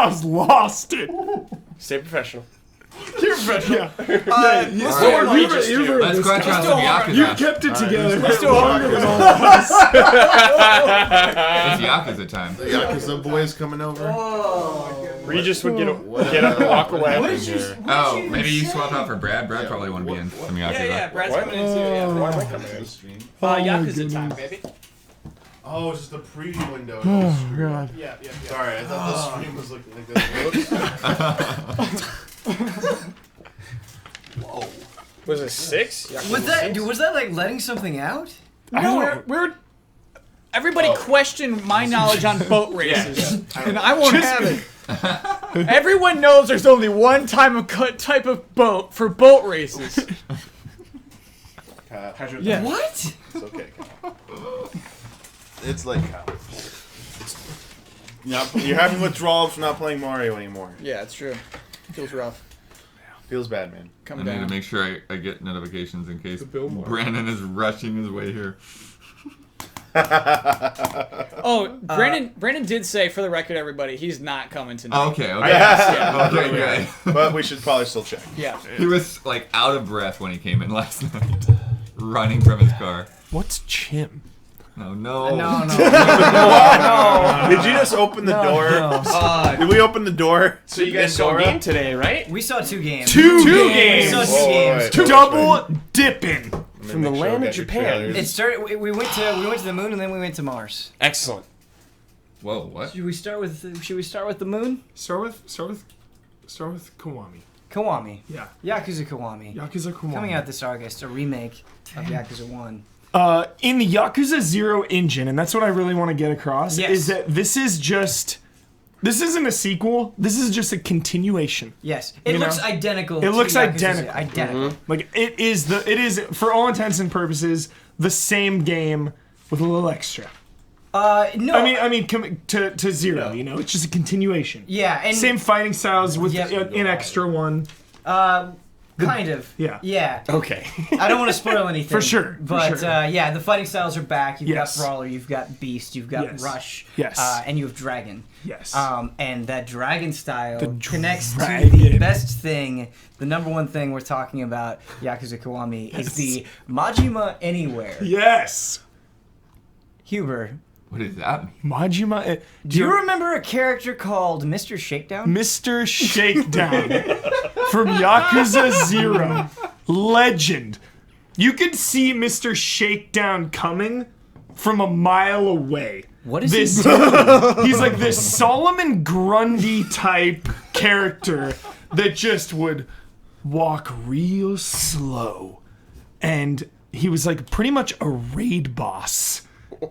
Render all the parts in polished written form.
Kyle's lost it. Stay professional. You're professional. Let's scratch out some Yakuza. You kept it together. Let's do longer than all of us. It's Yakuza time. The Yakuza boys coming over. Regis would get up and walk away. Oh, maybe you swap out for Brad. Brad probably want to be in some Yakuza. Yeah, Brad's coming in too. Yeah. Why am I coming in? Yakuza time, baby. Oh, it's just the preview window. Oh, God. Yeah. Sorry, I thought the stream was looking like this. Whoa. Was it 6? Was that like letting something out? No, we're everybody questioned my knowledge on boat races, and I won't have it. Everyone knows there's only one type of boat for boat races. Yeah. What? It's okay. It's like you're having withdrawals from not playing Mario anymore. Yeah, it's true. Feels rough. Feels bad, man. I need to make sure I get notifications in case Brandon is rushing his way here. Brandon did say, for the record, everybody, he's not coming tonight. Okay. Okay. But we should probably still check. Yeah. He was like out of breath when he came in last night, running from his car. What's Chim? Oh, no. No. Did you just open the door? No. Did we open the door? So you guys saw a game today, right? We saw 2 games. Two We games. saw 2 games. Double dipping. From the land of Japan. It started. We went to the moon and then we went to Mars. Excellent. Whoa, what? Should we start with the moon? Start with Kiwami. Kiwami. Yeah. Yakuza Kiwami. Yakuza Kiwami. Coming out this August, a remake of Yakuza 1. In the Yakuza 0 engine, and that's what I really want to get across, is that this isn't a sequel. This is just a continuation. Yes, it looks identical. It looks Yakuza identical. Identical. Like it is for all intents and purposes the same game with a little extra. No. I mean, to 0. You know, it's just a continuation. Yeah, and Same fighting styles with an extra one. kind of. Yeah. Yeah. Okay. I don't want to spoil anything. For sure. But yeah, the fighting styles are back. You've Yes. got Brawler, you've got Beast, you've got Rush. Yes. And you have Dragon. Yes. And that Dragon style The connects to Dragon. the best thing, the number one thing we're talking about, Yakuza Kiwami, is the Majima Anywhere. Yes. Huber, What does that mean? Majima. do you remember a character called Mr. Shakedown? Mr. Shakedown from Yakuza 0. Legend. You could see Mr. Shakedown coming from a mile away. What is this he dude? He's like this Solomon Grundy type character that just would walk real slow. And he was like pretty much a raid boss.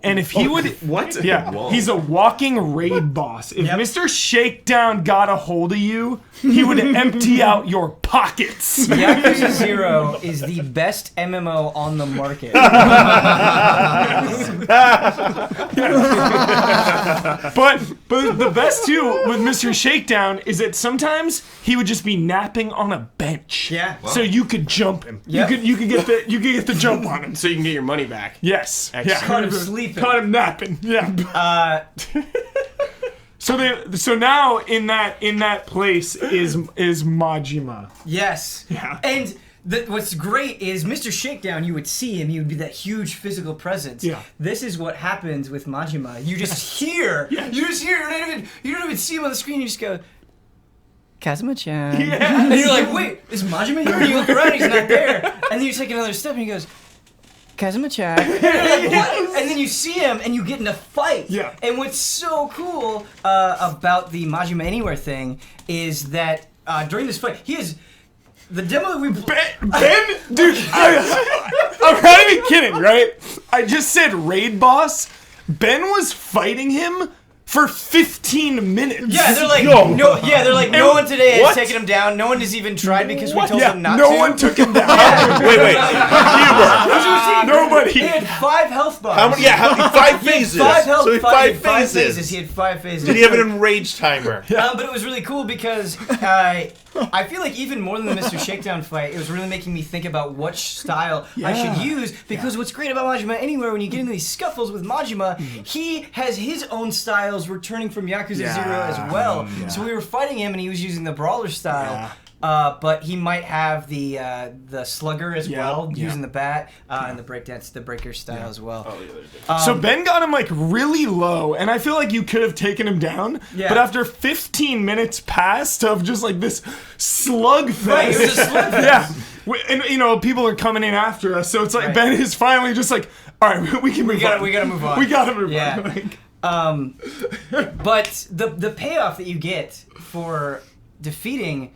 And if he would... What? Yeah, he's a walking raid boss. If Mr. Shakedown got a hold of you, he would empty out your pockets. Yakuza 0 is the best MMO on the market. But the best too with Mr. Shakedown is that sometimes he would just be napping on a bench. Yeah. So you could jump him. Yep. You could get the jump on him. So you can get your money back. Yes. Excellent. Caught him sleeping. Caught him napping. Yeah. So now in that place is Majima. Yes. Yeah. And what's great is Mr. Shakedown, you would see him, he would be that huge physical presence. Yeah. This is what happens with Majima. You just hear. Yes. You just hear. You don't even see him on the screen. You just go, Kazuma-chan. Yes. And you're like, wait, is Majima here? And you look around, he's not there. And then you take another step and he goes, Kazuma-chan. And you're like, what? And then you see him and you get in a fight. Yeah. And what's so cool about the Majima Anywhere thing is that during this fight, he is... The demo that we Ben, dude, I'm not even kidding, right? I just said raid boss. Ben was fighting him for 15 minutes. Yeah, they're like, Yo. no one today has What? taken him down. No one has even tried because we told Yeah, them not no to. one took him down. Wait. Nobody. He had 5 health bars. How many? Yeah, 5 phases. He had 5 health. So he had 5 phases. He had 5 phases. Did he have an enraged timer? But it was really cool because I feel like even more than the Mr. Shakedown fight, it was really making me think about which style I should use. Because what's great about Majima Anywhere, when you get into these scuffles with Majima, he has his own styles returning from Yakuza 0 as well. So we were fighting him, and he was using the brawler style. But he might have the slugger as well, using the bat, and the breakdance, the breaker style as well. So Ben got him like really low, and I feel like you could have taken him down. But after 15 minutes passed of just like this slugfest, Right, it was a slugfest. And you know people are coming in after us, so it's like Ben is finally just like, all right, we can move on. We gotta move on. We gotta move on. But the payoff that you get for defeating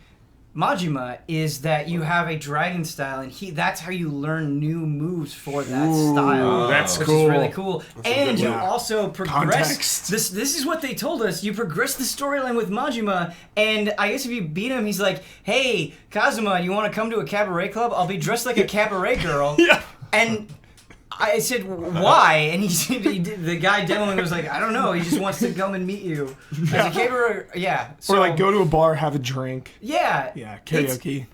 Majima is that you have a dragon style, and that's how you learn new moves for that style. That's which cool. is really cool. And you also progress. Context. This is what they told us. You progress the storyline with Majima, and I guess if you beat him, he's like, "Hey, Kazuma, you want to come to a cabaret club? I'll be dressed like a cabaret girl." And I said, why? And the guy demoing was like, I don't know. He just wants to come and meet you. As a caterer, So, or like go to a bar, have a drink. Yeah. Yeah, karaoke.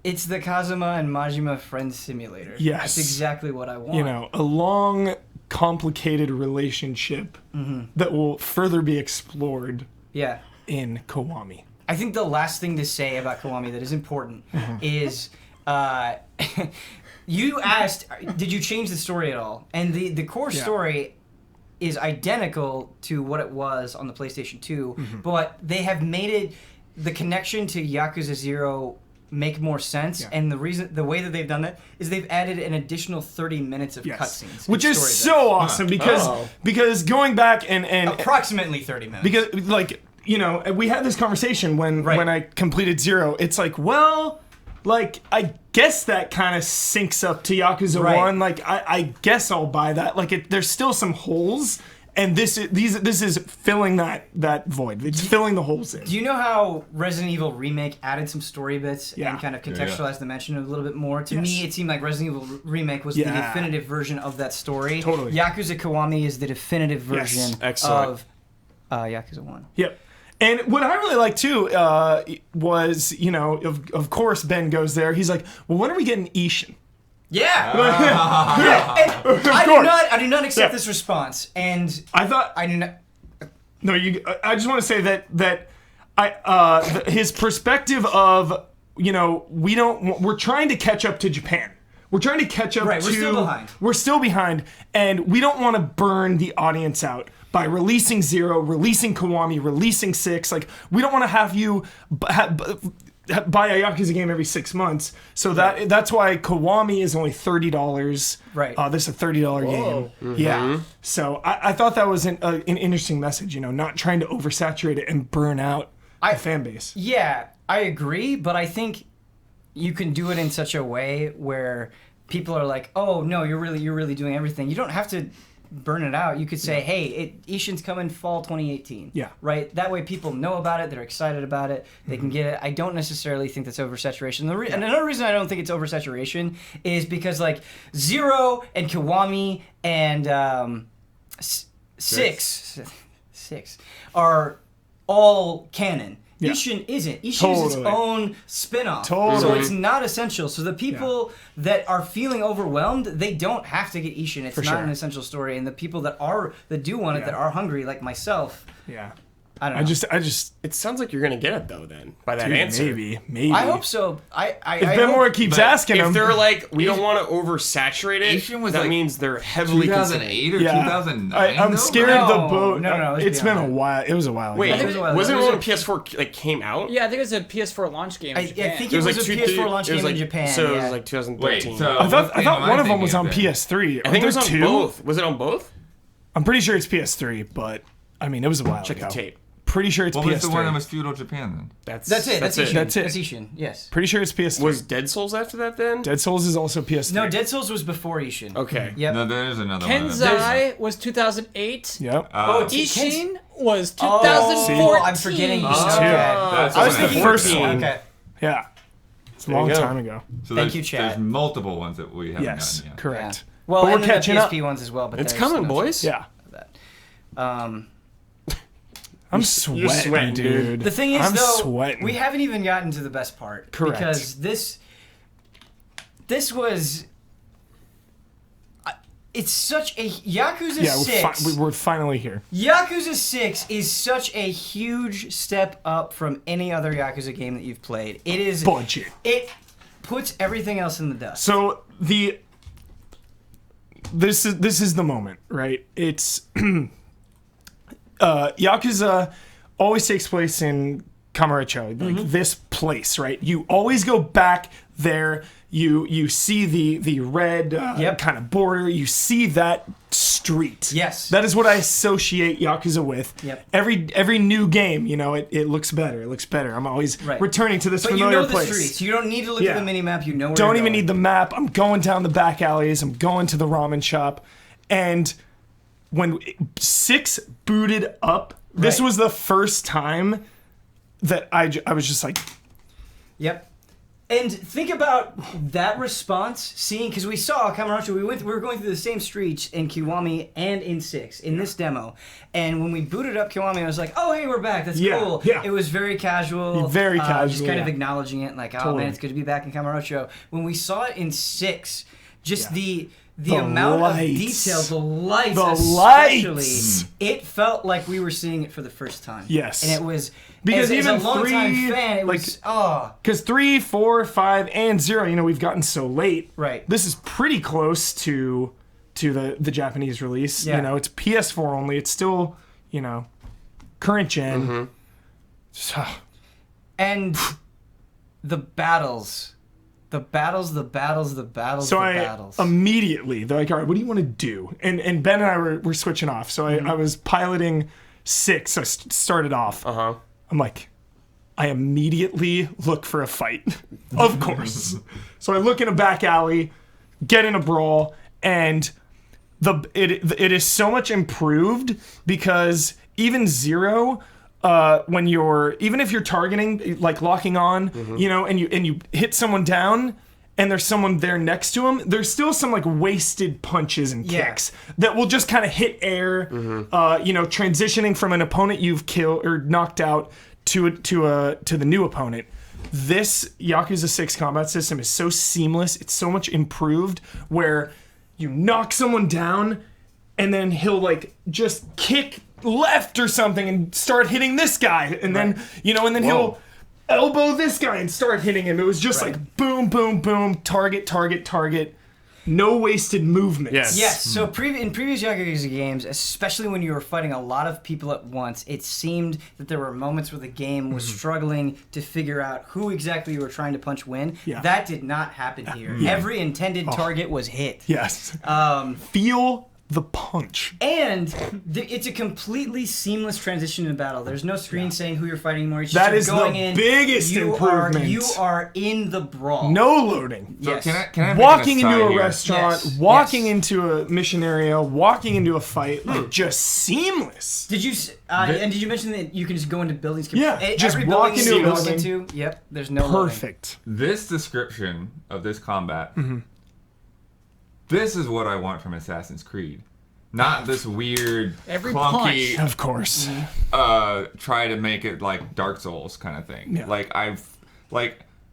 It's the Kazuma and Majima Friends Simulator. Yes. That's exactly what I want. You know, a long, complicated relationship that will further be explored in Kiwami. I think the last thing to say about Kiwami that is important is... you asked, did you change the story at all? And the core story is identical to what it was on the PlayStation 2, but they have made the connection to Yakuza 0 make more sense, and the way that they've done that is they've added an additional 30 minutes of cutscenes, which is so awesome because going back and approximately 30 minutes, because like you know we had this conversation when I completed 0. It's like, well, like I guess that kind of syncs up to Yakuza 1. Like I guess I'll buy that. Like there's still some holes. And this is filling that void. It's filling the holes in. Do you know how Resident Evil Remake added some story bits and kind of contextualized the mention a little bit more? To me, it seemed like Resident Evil Remake was the definitive version of that story. Totally. Yakuza Kiwami is the definitive version of Yakuza 1. Yep. And what I really liked too was, you know, of course Ben goes there. He's like, well, when are we getting Ishin? Yeah. I do not accept this response. And I thought I do not. No, I just want to say that his perspective of, you know, we're trying to catch up to Japan. We're trying to catch up we're still behind. We're still behind, and we don't want to burn the audience out by releasing 0, releasing Kiwami, releasing 6. Like, we don't want to have you buy a Yakuza game every 6 months. So that's why Kiwami is only $30. Right. This is a $30 game. Yeah. So I thought that was an interesting message, you know, not trying to oversaturate it and burn out the fan base. Yeah, I agree, but I think you can do it in such a way where people are like, oh, no, you're really doing everything. You don't have to burn it out. You could say, hey, Ishin's coming fall 2018. Yeah. Right? That way people know about it. They're excited about it. They can get it. I don't necessarily think that's oversaturation. And another reason I don't think it's oversaturation is because, like, 0 and Kiwami and 6 are all canon. Yeah. Ishin isn't. Ishin is its own spin-off. So it's not essential. So the people that are feeling overwhelmed, they don't have to get Ishin. It's not an essential story. And the people that do want it, that are hungry, like myself. Yeah. I don't know. I just. It sounds like you're gonna get it though. Then by that answer, maybe. I hope so. If Ben Moore keeps asking if them, they're like, we don't want to oversaturate it, was that like means they're heavily 2008 or 2009. I'm scared of the boat. No, it's been a while. It was a while. Wait, ago. wasn't it when PS4 like came out? Yeah, I think it was a PS4 launch game in Japan. I think it was a PS4 launch game in Japan. So it was like 2013. Wait, so I thought one of them was on then? PS3. I think it was on two? both. Was it on both? I'm pretty sure it's PS3, but I mean, it was a while Check ago. the tape. Pretty sure it's What PS3. was the one that was feudal Japan then? That's it. That's Ishin. That's it. That's Ishin. Yes. Pretty sure it's PS3. Was Dead Souls after that then? Dead Souls is also PS3. No, Dead Souls was before Ishin. Okay. Yep. No, there's another one. Kenzai was 2008. Yep. Ishin was 2014. I'm forgetting. That's I was the thinking first one. Okay. Yeah. It's a There you long go. time ago. So Thank there's, you, chat. There's multiple ones that we haven't Yes, gotten yet. correct. Well, But we're and then catching the up. PSP ones as well. But It's there's coming, no boys. Yeah. that. I'm sweating, you're sweating, dude. The thing is, I'm though, sweating. we haven't even gotten to the best part. Correct. Because this was... It's such a... Yakuza 6... we're finally here. Yakuza 6 is such a huge step up from any other Yakuza game that you've played. It is... Budget. It puts everything else in the dust. So this is the moment, right? It's Yakuza always takes place in Kamurocho, like this place, right? You always go back there. You see the red kind of border. You see that street. Yes. That is what I associate Yakuza with. Yep. Every new game, it looks better. It looks better. I'm always returning to this But you familiar know the place. streets. You don't need to look at the mini-map. You know where Don't you're even going. need the map. I'm going down the back alleys. I'm going to the ramen shop. And when 6 booted up, this was the first time that I was just like... Yep. And think about that response, seeing, because we saw Kamurocho, we were going through the same streets in Kiwami and in 6, in this demo. And when we booted up Kiwami, I was like, oh, hey, we're back. That's cool. Yeah. It was very casual. Very casual, Just kind of acknowledging it, like, oh, Totally. man, it's good to be back in Kamurocho. When we saw it in 6, just the The amount lights. of detail, the lights The especially, lights. it felt like we were seeing it for the first time. Yes. And it was, Because as even a longtime 3, fan, it was, Because 3, 4, 5, and 0, we've gotten so late. Right. This is pretty close to the Japanese release. Yeah. It's PS4 only. It's still, current gen. And the battles. The battles. So I immediately, they're like, all right, what do you want to do? And Ben and I were switching off. So I was piloting 6. So I started off. I'm like, I immediately look for a fight. Of course. So I look in a back alley, get in a brawl, and it is so much improved because even 0, even if you're targeting, like locking on, and you hit someone down and there's someone there next to him, there's still some like wasted punches and kicks that will just kind of hit air, transitioning from an opponent you've killed or knocked out to the new opponent. This Yakuza 6 combat system is so seamless. It's so much improved where you knock someone down and then he'll like just kick left or something and start hitting this guy, and then he'll elbow this guy and start hitting him. It was just like boom, boom, boom, target, no wasted movements. Yes. So in previous Yakuza games, especially when you were fighting a lot of people at once, it seemed that there were moments where the game was struggling to figure out who exactly you were trying to punch when. Yeah. That did not happen here. Every intended target was hit. Yes. Feel the punch. And it's a completely seamless transition in battle. There's no screen saying who you're fighting anymore. It's just That you're is going the in, biggest improvement. You are in the brawl. No loading. So Yes. can I make Walking an into aside a here? restaurant, Yes. walking into a mission area, walking into a fight, like just seamless. Did you and did you mention that you can just go into buildings? Yeah, just every walk building into you a walk building. into. Yep, there's no loading. Perfect. This description of this combat, this is what I want from Assassin's Creed. Not this weird, Every clunky, Of course. try to make it like Dark Souls kind of thing. Yeah.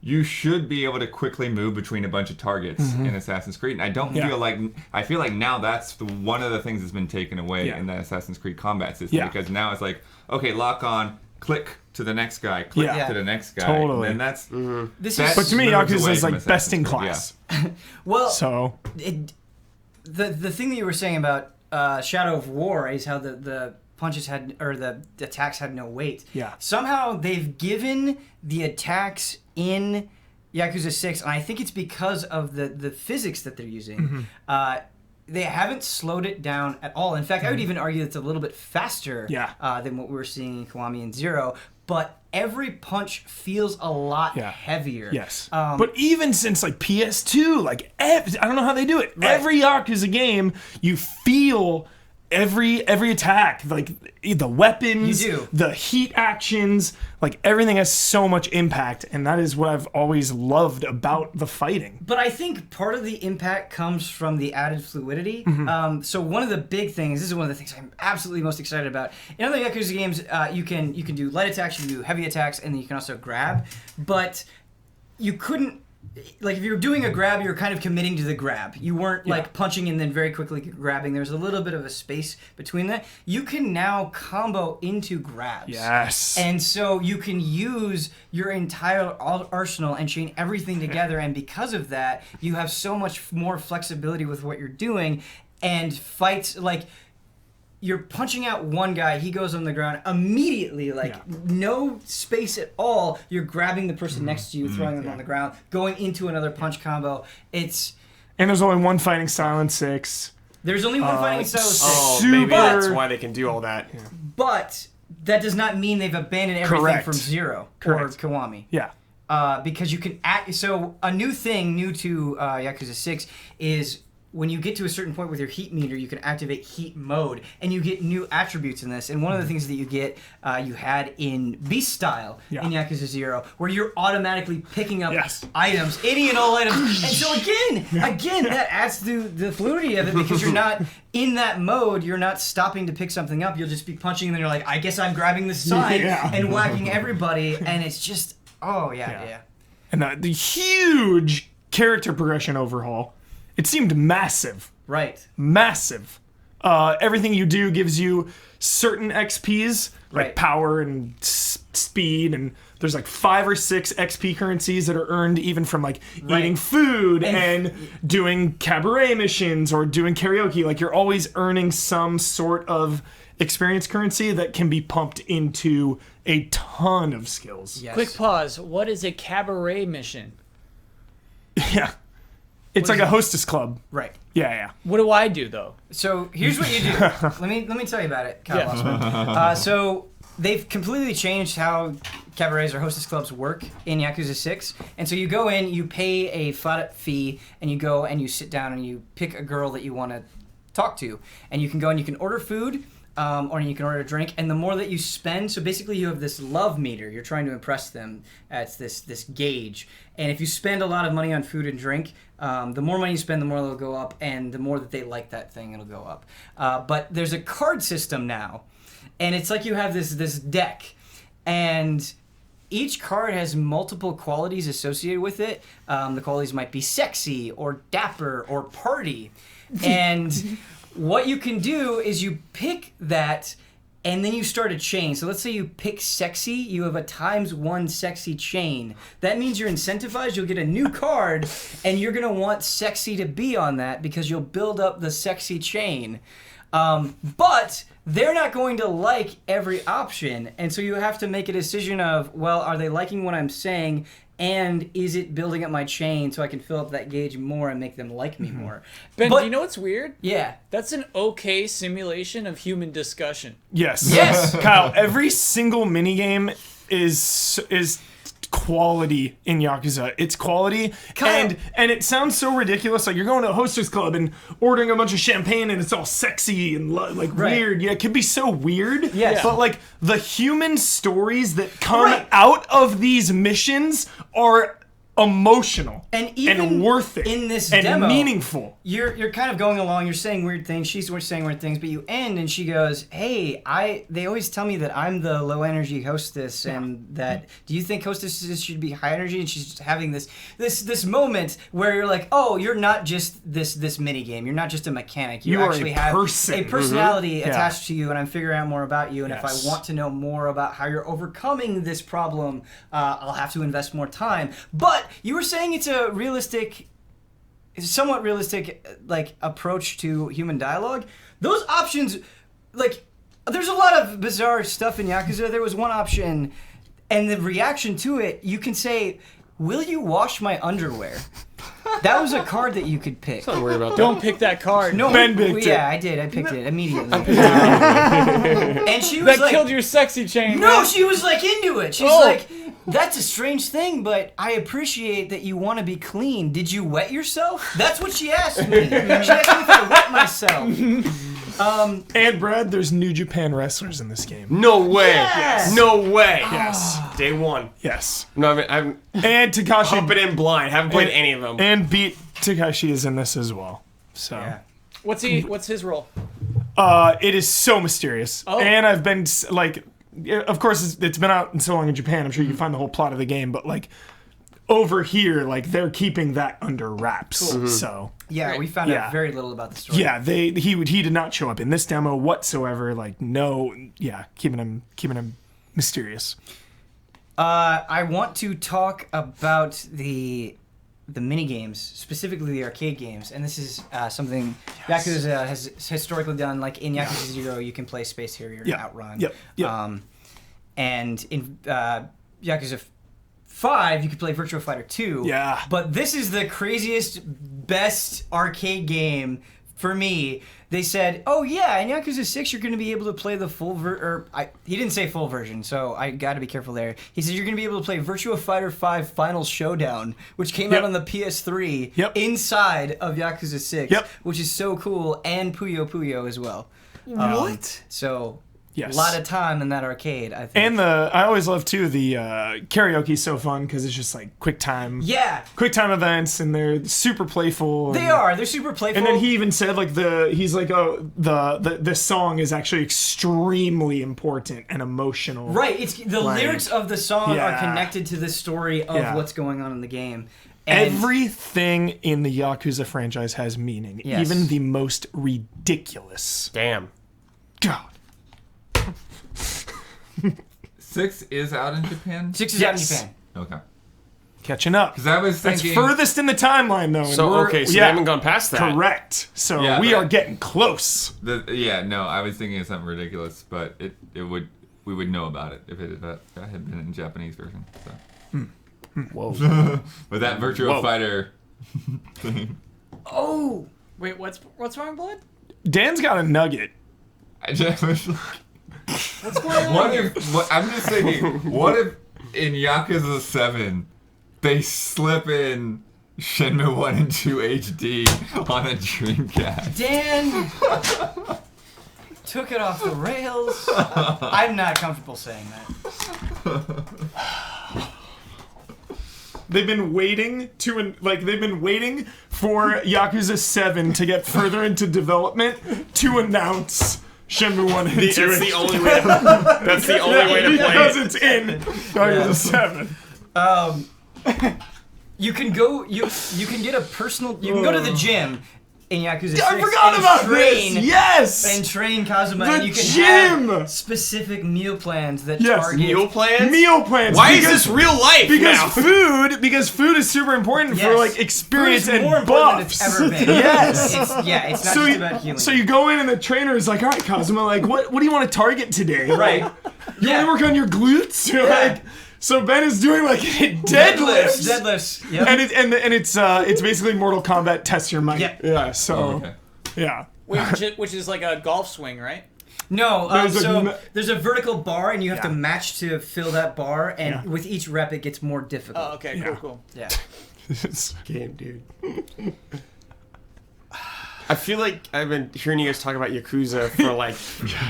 You should be able to quickly move between a bunch of targets in Assassin's Creed, and I don't feel like I feel like now that's one of the things that's been taken away in the Assassin's Creed combat system because now it's like, okay, lock on, click to the next guy, click to the next guy, Totally. and that's But to me, moves Yakuza away is from like best in Assassin's Creed, class. Well, So the thing that you were saying about Shadow of War is how the punches had or the attacks had no weight. Yeah. Somehow they've given the attacks in Yakuza 6, and I think it's because of the physics that they're using. They haven't slowed it down at all. In fact, I would even argue it's a little bit faster than what we were seeing in Kiwami and 0. But every punch feels a lot heavier. yes. But even since like PS2, like I don't know how they do it. Every Yakuza game, you feel every attack, like the weapons, You do. the heat actions, like everything has so much impact, and that is what I've always loved about the fighting. But I think part of the impact comes from the added fluidity. So one of the big things, this is one of the things I'm absolutely most excited about. In other Yakuza games, you can do light attacks, you can do heavy attacks, and then you can also grab. But you couldn't, like if you were doing a grab, you were kind of committing to the grab. You weren't like punching and then very quickly grabbing. There's a little bit of a space between that. You can now combo into grabs. Yes. And so you can use your entire arsenal and chain everything together, and because of that, you have so much more flexibility with what you're doing, and fights like you're punching out one guy, he goes on the ground immediately, no space at all. You're grabbing the person next to you, throwing them on the ground, going into another punch combo. And there's only one fighting style in 6. There's only one fighting style of 6. Oh, Super- maybe that's why they can do all that. But that does not mean they've abandoned everything Correct. from 0 Correct. or Kiwami. Yeah. Because you can act. So a new thing, new to Yakuza 6, is when you get to a certain point with your heat meter, you can activate heat mode, and you get new attributes in this. And one of the things that you get, you had in Beast Style in Yakuza 0, where you're automatically picking up items, any and all items. And so again, that adds to the fluidity of it, because you're not in that mode, you're not stopping to pick something up. You'll just be punching, and then you're like, I guess I'm grabbing this sign and whacking everybody, and it's just, And the huge character progression overhaul. It seemed massive. Right. Massive. Everything you do gives you certain XPs, like power and speed, and there's like 5 or 6 XP currencies that are earned even from like eating food and doing cabaret missions or doing karaoke. Like you're always earning some sort of experience currency that can be pumped into a ton of skills. Yes. Quick pause. What is a cabaret mission? Yeah. It's like a hostess club. Right. Yeah. What do I do though? So here's what you do. let me tell you about it, Kyle Osman. So they've completely changed how cabarets or hostess clubs work in Yakuza 6. And so you go in, you pay a flat fee, and you go and you sit down and you pick a girl that you want to talk to. And you can go and you can order food, or you can order a drink, and the more that you spend, so basically you have this love meter. You're trying to impress them. It's this gauge. And if you spend a lot of money on food and drink, the more money you spend, the more they'll go up, and the more that they like that thing, it'll go up. But there's a card system now, and it's like you have this deck, and each card has multiple qualities associated with it. The qualities might be sexy, or dapper, or party. And what you can do is you pick that, and then you start a chain. So let's say you pick sexy, you have a ×1 sexy chain. That means you're incentivized, you'll get a new card, and you're gonna want sexy to be on that because you'll build up the sexy chain. But they're not going to like every option, and so you have to make a decision of, well, are they liking what I'm saying, and is it building up my chain so I can fill up that gauge more and make them like me more? Ben, But- do you know what's weird? Yeah. That's an okay simulation of human discussion. Yes. Yes. Kyle, every single minigame is quality in Yakuza. It's quality. Kyle. And it sounds so ridiculous. Like you're going to a hostess club and ordering a bunch of champagne and it's all sexy and weird. Yeah, it can be so weird. Yes. But like the human stories that come Right. out of these missions are emotional And even worth it in this and demo, meaningful. You're kind of going along, you're saying weird things, she's saying weird things, but you end and she goes, hey, they always tell me that I'm the low energy hostess, and that, do you think hostesses should be high energy? And she's just having this moment where you're like, oh, you're not just this mini game, you're not just a mechanic, you are actually a have person. a personality Yeah. attached to you, and I'm figuring out more about you, and if Yes. I want to know more about how you're overcoming this problem, I'll have to invest more time. But you were saying it's a somewhat realistic like approach to human dialogue. Those options, like, there's a lot of bizarre stuff in Yakuza. There was one option, and the reaction to it, you can say, will you wash my underwear? That was a card that you could pick. Don't worry about that. Don't pick that card. No, Ben picked it. I did. I picked it immediately. And she was That like, killed your sexy chain. no, right? she was like into it. She's Oh. like, that's a strange thing, but I appreciate that you want to be clean. Did you wet yourself? That's what she asked me. She asked me if I wet myself. And Brad, there's New Japan wrestlers in this game. No way. Yes! No way. Yes. Day one. Yes. No, I'm And Takashi pumping in blind. Haven't played any of them. and Beat Takashi is in this as well. So Yeah. What's his role? it is so mysterious. Oh. And I've been like, of course, it's been out so long in Japan. I'm sure you can find the whole plot of the game, but like over here, like they're keeping that under wraps. So Yeah, we found Yeah. out very little about the story. yeah, he did not show up in this demo whatsoever. Like no, yeah, keeping him mysterious. I want to talk about the mini games, specifically the arcade games, and this is something Yakuza has historically done. Like in Yakuza 0, you can play Space Harrier and Yeah. Outrun. Yep. And in Yakuza 5, you could play Virtua Fighter 2. Yeah. But this is the craziest, best arcade game for me. They said, "Oh yeah, in Yakuza 6, you're going to be able to play the full he didn't say full version, so I got to be careful there. He said you're going to be able to play Virtua Fighter 5 Final Showdown, which came out on the PS3 inside of Yakuza 6, which is so cool, and Puyo Puyo as well. What? So Yes. a lot of time in that arcade, I think. And I always love too the karaoke's so fun because it's just like quick time events, and they're super playful. They're super playful. And then he even said like the song is actually extremely important and emotional. Right, it's the lyrics of the song Yeah. are connected to the story of Yeah. what's going on in the game. And Everything in the Yakuza franchise has meaning, Yes. even the most ridiculous. Damn. God. 6 is out in Japan? 6 is out in Yes. Japan. Okay. Catching up. Because I was That's thinking... furthest in the timeline though. and So, we're- okay, so yeah, they haven't gone past that. Correct. So Yeah, we but- are getting close. I was thinking of something ridiculous, but we would know about it if it had been in Japanese version. So. Whoa. But that Virtua Fighter... Oh, wait, what's wrong, Blood? Dan's got a nugget. I just was like... What's going on? I'm just thinking, what if in Yakuza 7 they slip in Shenmue 1 and 2 HD on a Dreamcast? Dan took it off the rails. I'm not comfortable saying that. They've been waiting for Yakuza 7 to get further into development to announce Shenmue 1 and 2. That's the only way to, that's the only way to play because it. it's in Yakuza 7. You can go. You can get a personal. You can go to the gym in Yakuza 6 I forgot and about train, this! Yes! And train Kazuma, The and you can gym! have specific meal plans that Yes. target. Meal plans? Meal plans. Why is because- this real life now? Because food is super important for Yes. like experience Food is and more important buffs. than it's ever been. Yes. It's not just about healing. So you go in and the trainer is like, all right, Kazuma, like what do you want to target today? right. You want to work on your glutes? You're like, so Ben is doing like deadlifts. Deadlifts. Yep. And it's basically Mortal Kombat test your might. Yep. Yeah. So Okay. yeah. Which is like a golf swing, right? No, There's there's a vertical bar, and you have to Yeah. match to fill that bar, and Yeah. with each rep, it gets more difficult. Oh, okay, Yeah. cool. Yeah. It's- Game, dude. I feel like I've been hearing you guys talk about Yakuza for like,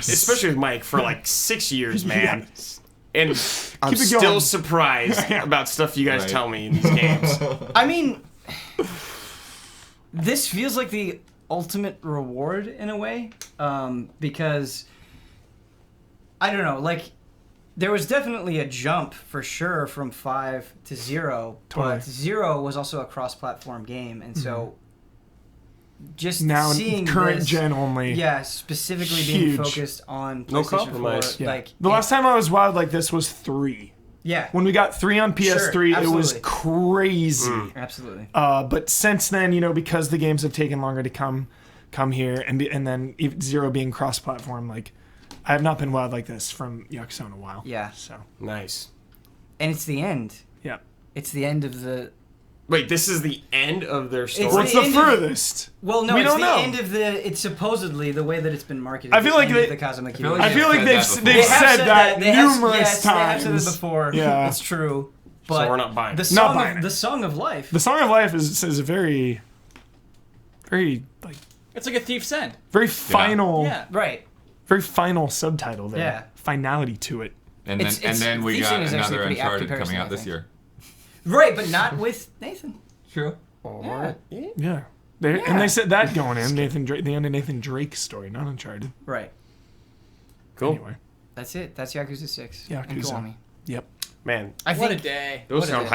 especially with Mike, for like 6 years, man. Yes. And I'm Keep it still going. surprised about stuff you guys Right. tell me in these games. I mean, this feels like the ultimate reward in a way, because I don't know, like there was definitely a jump for sure from 5 to 0, Totally. but 0 was also a cross-platform game, and so just Now seeing current this, gen only. yeah, specifically being Huge. focused on No PlayStation compromise. 4, Yeah. like The last time I was wild like this was 3. yeah, When we got 3 on PS3, it was absolutely. crazy. absolutely. But since then, because the games have taken longer to come here, and then 0 being cross-platform, like I have not been wild like this from Yakuza in a while. Yeah. So Nice. And it's the end. yeah. It's the end of the. Wait, this is the end of their story? It's What's the the end of- furthest? Well, no, We it's don't the know. end of the. It's supposedly the way that it's been marketed. I feel the like end they- of the Kazuma feel Kiwami. like I feel like They've said that they've before. said that They have- numerous yes, times. They have said it before. Yeah. It's true. But So we're not buying the it. song. buying it. The song of life. The Song of Life is a very, very like It's like a thief's end. Very final. Yeah. Right. Very final subtitle there. Yeah. Finality to it. And It's- then we Thief's got End is actually a another pretty apt Uncharted comparison, coming I out this think. year. Right, but not with Nathan. True. Yeah. Yeah. And they said that going in Nathan Drake, the end of Nathan Drake's story, not Uncharted. Right. Cool. Anyway. That's it. That's Yakuza 6. Yakuza. And Kiwami. Yep. Man, I What a think day. those What is sound it?